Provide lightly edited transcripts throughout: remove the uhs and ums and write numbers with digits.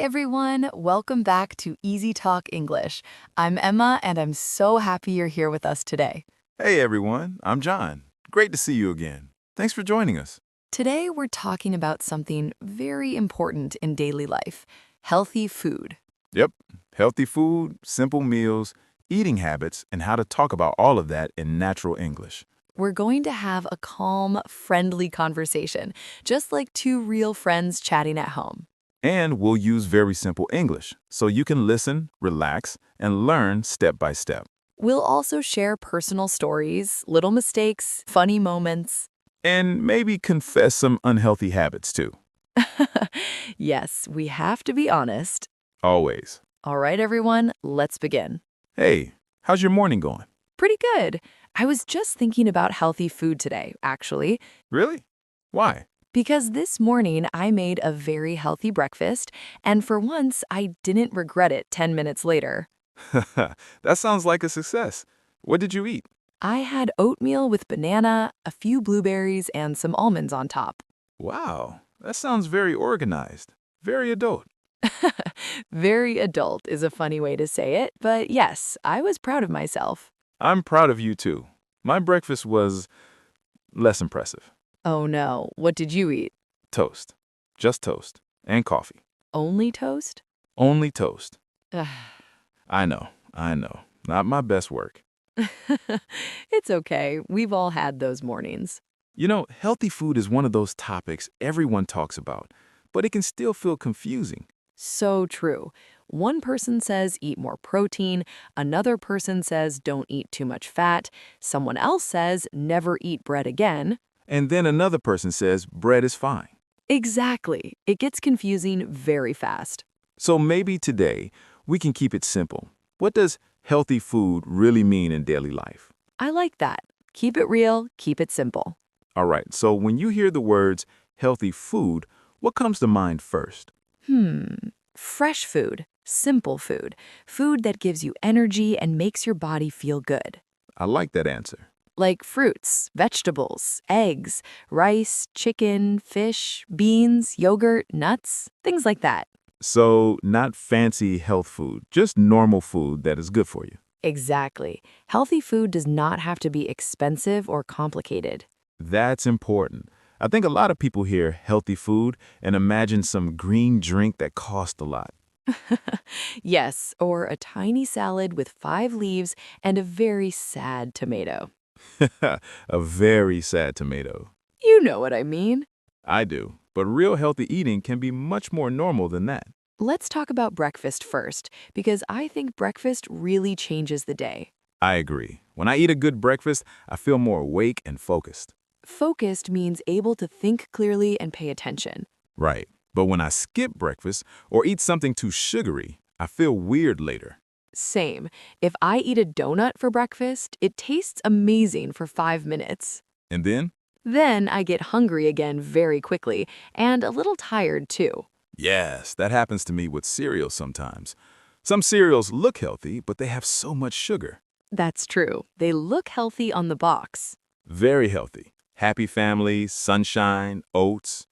everyone, welcome back to Easy Talk English. I'm Emma and I'm so happy you're here with us today. Hey everyone, I'm John. Great to see you again. Thanks for joining us. Today we're talking about something very important in daily life, healthy food. Yep, healthy food, simple meals, eating habits, and how to talk about all of that in natural English. We're going to have a calm, friendly conversation, just like two real friends chatting at home. And we'll use very simple English, so you can listen, relax, and learn step by step. We'll also share personal stories, little mistakes, funny moments. And maybe confess some unhealthy habits too. Yes, we have to be honest. Always. All right, everyone, let's begin. Hey, how's your morning going? Pretty good. I was just thinking about healthy food today, actually, Really? Why? because this morning I made a very healthy breakfast, and for once I didn't regret it 10 minutes later. That sounds like a success. What did you eat? I had oatmeal with banana, a few blueberries, and some almonds on top. Wow, that sounds very organized. Very adult. Very adult is a funny way to say it, but yes, I was proud of myself. I'm proud of you too. My breakfast was less impressive. Oh no, what did you eat? Toast. Just toast. And coffee. Only toast? Only toast. Ugh. I know. Not my best work. It's okay, we've all had those mornings. You know, healthy food is one of those topics everyone talks about, but it can still feel confusing. So true. One person says eat more protein, another person says don't eat too much fat, someone else says never eat bread again. And then another person says bread is fine. Exactly. It gets confusing very fast. So maybe today we can keep it simple. What does healthy food really mean in daily life? I like that. Keep it real, keep it simple. All right, so when you hear the words healthy food, what comes to mind first? Fresh food, simple food, food that gives you energy and makes your body feel good. I like that answer. Like fruits, vegetables, eggs, rice, chicken, fish, beans, yogurt, nuts, things like that. So, not fancy health food, just normal food that is good for you. Exactly. Healthy food does not have to be expensive or complicated. That's important. I think a lot of people hear healthy food and imagine some green drink that costs a lot. Yes, or a tiny salad with 5 leaves and a very sad tomato. A very sad tomato. You know what I mean. I do, but real healthy eating can be much more normal than that. Let's talk about breakfast first, because I think breakfast really changes the day. I agree. When I eat a good breakfast, I feel more awake and focused. Focused means able to think clearly and pay attention. Right. But when I skip breakfast or eat something too sugary, I feel weird later. Same. If I eat a donut for breakfast, it tastes amazing for 5 minutes. And then? Then I get hungry again very quickly, and a little tired too. Yes, that happens to me with cereal sometimes. Some cereals look healthy, but they have so much sugar. That's true. They look healthy on the box. Very healthy. Happy Family, Sunshine, Oats.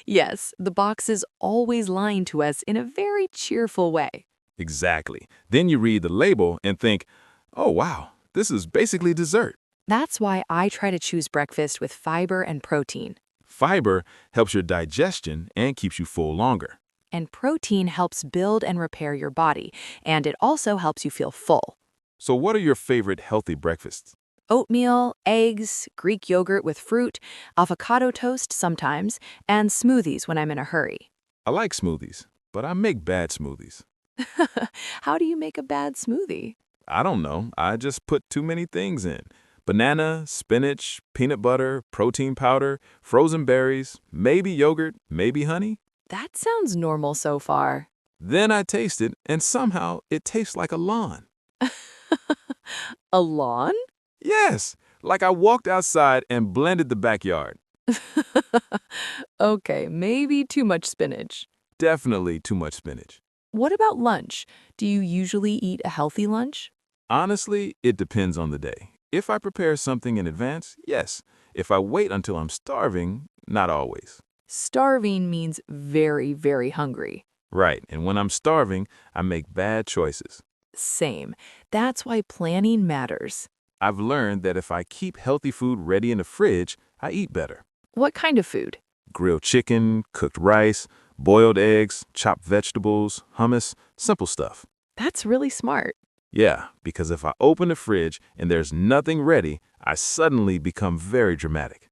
Yes, the box is always lying to us in a very cheerful way. Exactly. Then you read the label and think, oh wow, this is basically dessert. That's why I try to choose breakfast with fiber and protein. Fiber helps your digestion and keeps you full longer. And protein helps build and repair your body, and it also helps you feel full. So what are your favorite healthy breakfasts? Oatmeal, eggs, Greek yogurt with fruit, avocado toast sometimes, and smoothies when I'm in a hurry. I like smoothies, but I make bad smoothies. How do you make a bad smoothie? I don't know, I just put too many things in. Banana, spinach, peanut butter, protein powder, frozen berries, maybe yogurt, maybe honey. That sounds normal so far. Then I taste it, and somehow it tastes like a lawn. A lawn? Yes, like I walked outside and blended the backyard. Okay, maybe too much spinach. Definitely too much spinach. What about lunch? Do you usually eat a healthy lunch? Honestly, it depends on the day. If I prepare something in advance, yes. If I wait until I'm starving, not always. Starving means very, very hungry. Right, and when I'm starving, I make bad choices. Same. That's why planning matters. I've learned that if I keep healthy food ready in the fridge, I eat better. What kind of food? Grilled chicken, cooked rice, boiled eggs, chopped vegetables, hummus, simple stuff. That's really smart. Yeah, because if I open the fridge and there's nothing ready, I suddenly become very dramatic.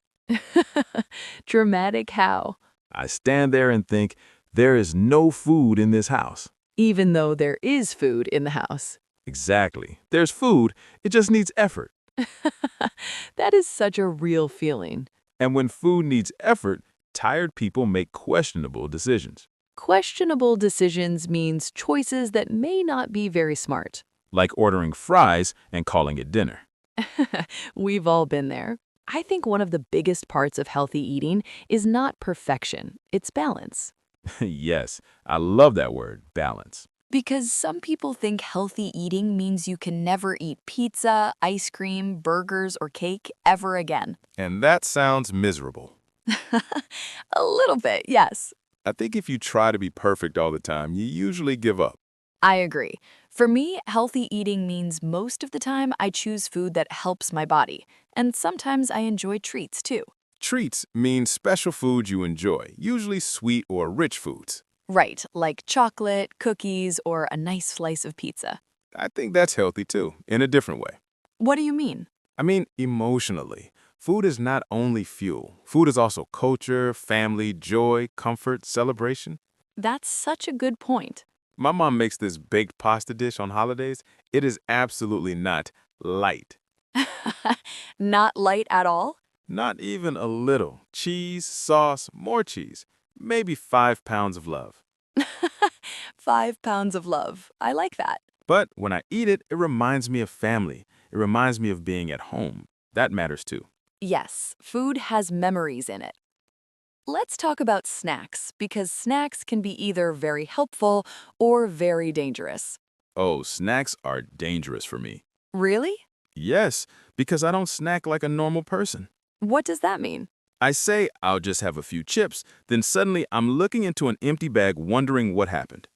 Dramatic how? I stand there and think, there is no food in this house. Even though there is food in the house. Exactly. There's food, it just needs effort. That is such a real feeling. And when food needs effort, tired people make questionable decisions. Questionable decisions means choices that may not be very smart. Like ordering fries and calling it dinner. We've all been there. I think one of the biggest parts of healthy eating is not perfection, it's balance. Yes, I love that word, balance. Because some people think healthy eating means you can never eat pizza, ice cream, burgers, or cake ever again. And that sounds miserable. A little bit, yes. I think if you try to be perfect all the time, you usually give up. I agree. For me, healthy eating means most of the time I choose food that helps my body. And sometimes I enjoy treats too. Treats mean special foods you enjoy, usually sweet or rich foods. Right, like chocolate, cookies, or a nice slice of pizza. I think that's healthy too, in a different way. What do you mean? I mean, emotionally. Food is not only fuel. Food is also culture, family, joy, comfort, celebration. That's such a good point. My mom makes this baked pasta dish on holidays. It is absolutely not light. Not light at all? Not even a little. Cheese, sauce, more cheese. Maybe 5 pounds of love. 5 pounds of love. I like that. But when I eat it, it reminds me of family. It reminds me of being at home. That matters too. Yes, food has memories in it. Let's talk about snacks, because snacks can be either very helpful or very dangerous. Oh, snacks are dangerous for me. Really? Yes, because I don't snack like a normal person. What does that mean? I say I'll just have a few chips, then suddenly I'm looking into an empty bag wondering what happened.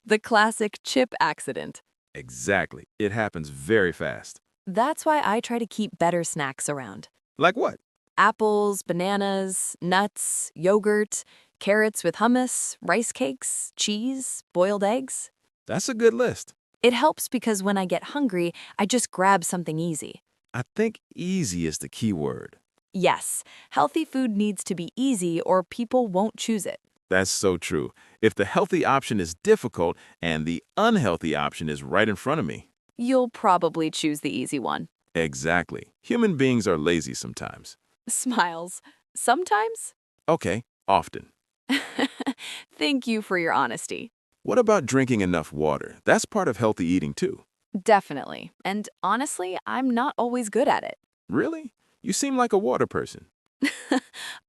The classic chip accident. Exactly. It happens very fast. That's why I try to keep better snacks around. Like what? Apples, bananas, nuts, yogurt, carrots with hummus, rice cakes, cheese, boiled eggs. That's a good list. It helps because when I get hungry, I just grab something easy. I think easy is the key word. Yes, healthy food needs to be easy or people won't choose it. That's so true. If the healthy option is difficult and the unhealthy option is right in front of me. You'll probably choose the easy one. Exactly. Human beings are lazy sometimes. Smiles. Sometimes? Okay, often. Thank you for your honesty. What about drinking enough water? That's part of healthy eating too. Definitely. And honestly, I'm not always good at it. Really? You seem like a water person.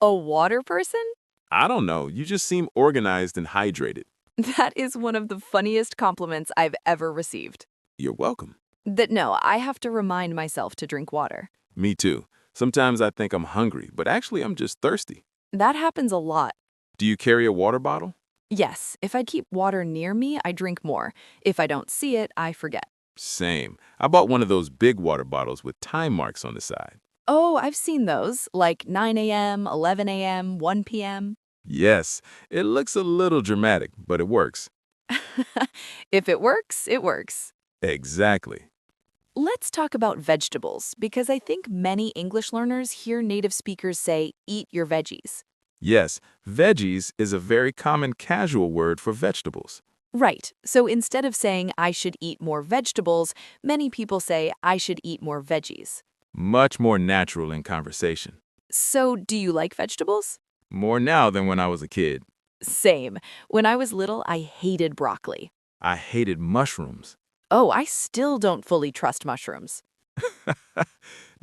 A water person? I don't know. You just seem organized and hydrated. That is one of the funniest compliments I've ever received. You're welcome. No, I have to remind myself to drink water. Me too. Sometimes I think I'm hungry, but actually I'm just thirsty. That happens a lot. Do you carry a water bottle? Yes, if I keep water near me, I drink more. If I don't see it, I forget. Same. I bought one of those big water bottles with time marks on the side. Oh, I've seen those, like 9 a.m., 11 a.m., 1 p.m. Yes, it looks a little dramatic, but it works. If it works, it works. Exactly. Let's talk about vegetables, because I think many English learners hear native speakers say, eat your veggies. Yes, veggies is a very common casual word for vegetables. Right, so instead of saying I should eat more vegetables, many people say I should eat more veggies. Much more natural in conversation. So, do you like vegetables? More now than when I was a kid. Same. When I was little, I hated broccoli. I hated mushrooms. Oh, I still don't fully trust mushrooms.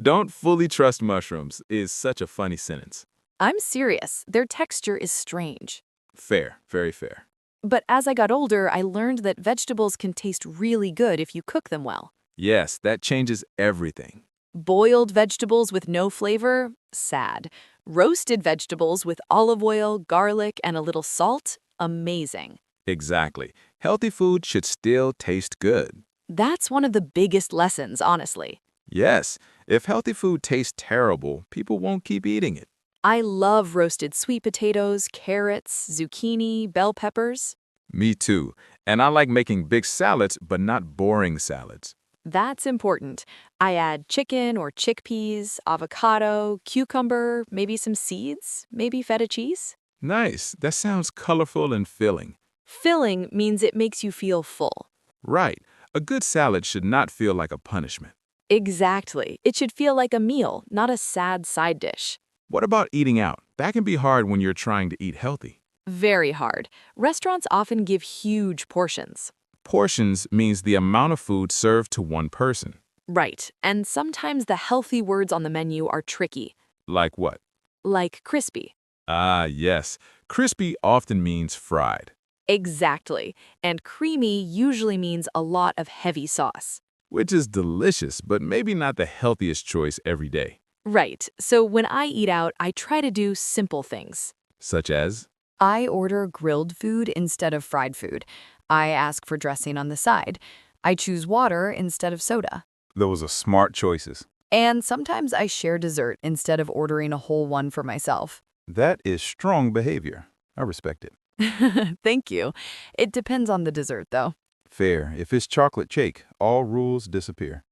Don't fully trust mushrooms is such a funny sentence. I'm serious. Their texture is strange. Fair, very fair. But as I got older, I learned that vegetables can taste really good if you cook them well. Yes, that changes everything. Boiled vegetables with no flavor? Sad. Roasted vegetables with olive oil, garlic, and a little salt? amazing. Exactly. Healthy food should still taste good. That's one of the biggest lessons, honestly. Yes, if healthy food tastes terrible, people won't keep eating it. I love roasted sweet potatoes, carrots, zucchini, bell peppers. Me too. And I like making big salads, but not boring salads. That's important. I add chicken or chickpeas, avocado, cucumber, maybe some seeds, maybe feta cheese. Nice. That sounds colorful and filling. Filling means it makes you feel full. Right. A good salad should not feel like a punishment. Exactly. It should feel like a meal, not a sad side dish. What about eating out? That can be hard when you're trying to eat healthy. Very hard. Restaurants often give huge portions. Portions means the amount of food served to one person. Right. And sometimes the healthy words on the menu are tricky, Like what? like crispy. Ah, yes. Crispy often means fried, Exactly. And creamy usually means a lot of heavy sauce. which is delicious, but maybe not the healthiest choice every day. Right. So when I eat out, I try to do simple things. Such as? I order grilled food instead of fried food. I ask for dressing on the side. I choose water instead of soda. Those are smart choices. And sometimes I share dessert instead of ordering a whole one for myself. That is strong behavior. I respect it. Thank you. It depends on the dessert, though. Fair. If it's chocolate cake, all rules disappear.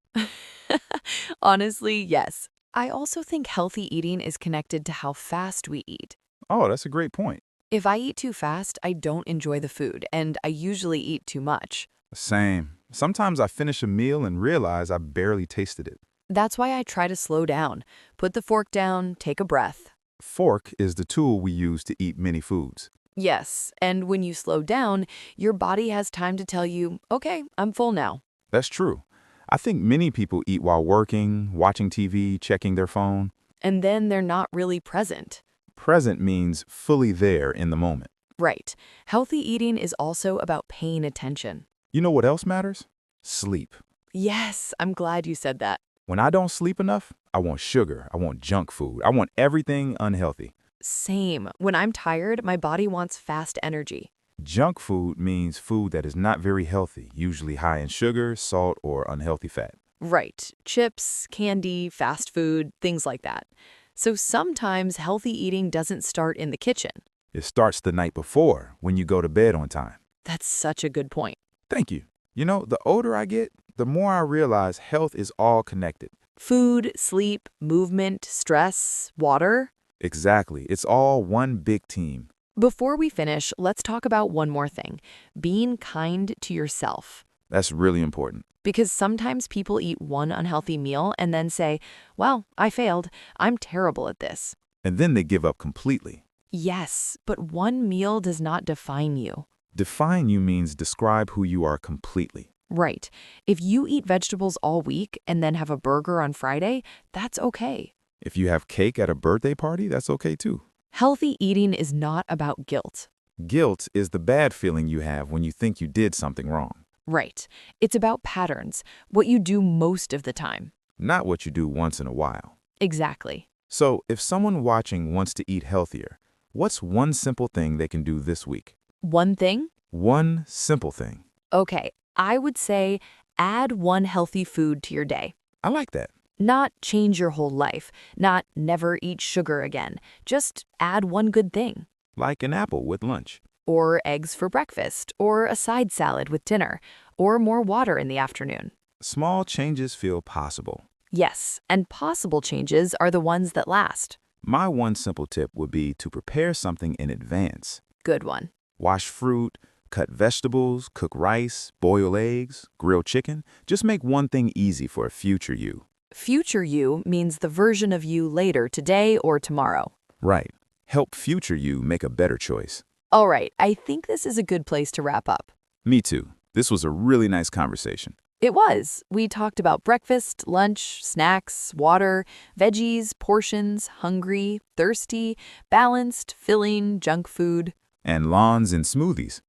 Honestly, yes. I also think healthy eating is connected to how fast we eat. Oh, that's a great point. If I eat too fast, I don't enjoy the food, and I usually eat too much. Same. Sometimes I finish a meal and realize I barely tasted it. That's why I try to slow down. Put the fork down, take a breath. Fork is the tool we use to eat many foods. Yes, and when you slow down, your body has time to tell you, okay, I'm full now. That's true. I think many people eat while working, watching TV, checking their phone. And then they're not really present. Present means fully there in the moment. Right. Healthy eating is also about paying attention. You know what else matters? Sleep. Yes, I'm glad you said that. When I don't sleep enough, I want sugar, I want junk food, I want everything unhealthy. Same. When I'm tired, my body wants fast energy. Junk food means food that is not very healthy, usually high in sugar, salt, or unhealthy fat. Right. Chips, candy, fast food, things like that. So sometimes healthy eating doesn't start in the kitchen. It starts the night before, when you go to bed on time. That's such a good point. Thank you. You know, the older I get, the more I realize health is all connected. Food, sleep, movement, stress, water. Exactly. It's all one big team. Before we finish, let's talk about one more thing. Being kind to yourself. That's really important. Because sometimes people eat one unhealthy meal and then say, well, I failed. I'm terrible at this. And then they give up completely. Yes, but one meal does not define you. Define you means describe who you are completely. Right. If you eat vegetables all week and then have a burger on Friday, that's okay. If you have cake at a birthday party, that's okay too. Healthy eating is not about guilt. Guilt is the bad feeling you have when you think you did something wrong, Right. It's about patterns, what you do most of the time. not what you do once in a while. Exactly. So, if someone watching wants to eat healthier, what's one simple thing they can do this week? One thing? One simple thing. Okay, I would say add one healthy food to your day. I like that. Not change your whole life, not never eat sugar again. Just add one good thing. Like an apple with lunch. Or eggs for breakfast, or a side salad with dinner, or more water in the afternoon. Small changes feel possible. Yes, and possible changes are the ones that last. My one simple tip would be to prepare something in advance. Good one. Wash fruit, cut vegetables, cook rice, boil eggs, grill chicken. Just make one thing easy for a future you. Future you means the version of you later today or tomorrow. Right. Help future you make a better choice. All right, I think this is a good place to wrap up. Me too. This was a really nice conversation. It was. We talked about breakfast, lunch, snacks, water, veggies, portions, hungry, thirsty, balanced, filling, junk food. And lawns and smoothies.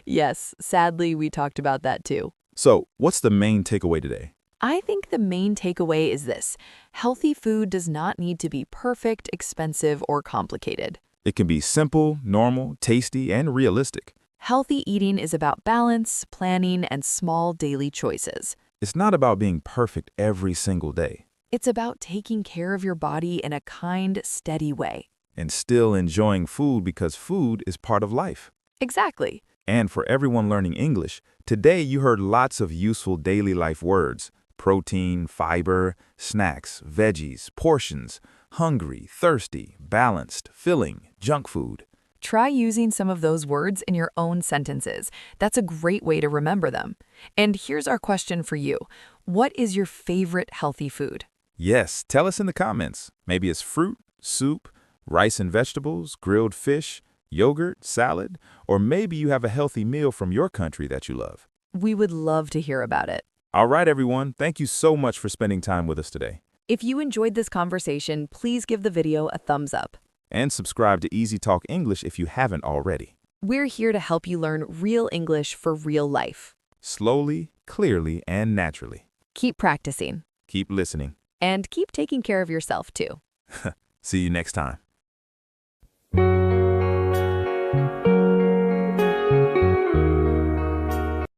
Yes, sadly, we talked about that too. So, what's the main takeaway today? I think the main takeaway is this. Healthy food does not need to be perfect, expensive, or complicated. It can be simple, normal, tasty, and realistic. Healthy eating is about balance, planning, and small daily choices. It's not about being perfect every single day It's about taking care of your body in a kind, steady way. and still enjoying food because food is part of life. Exactly. And for everyone learning English, today you heard lots of useful daily life words: protein, fiber, snacks, veggies, portions, hungry, thirsty, balanced, filling, junk food. Try using some of those words in your own sentences. That's a great way to remember them. And here's our question for you. What is your favorite healthy food? Yes, tell us in the comments. Maybe it's fruit, soup, rice and vegetables, grilled fish, yogurt, salad, or maybe you have a healthy meal from your country that you love. We would love to hear about it. All right, everyone, thank you so much for spending time with us today. If you enjoyed this conversation, please give the video a thumbs up. And subscribe to Easy Talk English if you haven't already. We're here to help you learn real English for real life. Slowly, clearly, and naturally. Keep practicing. Keep listening. And keep taking care of yourself, too. See you next time.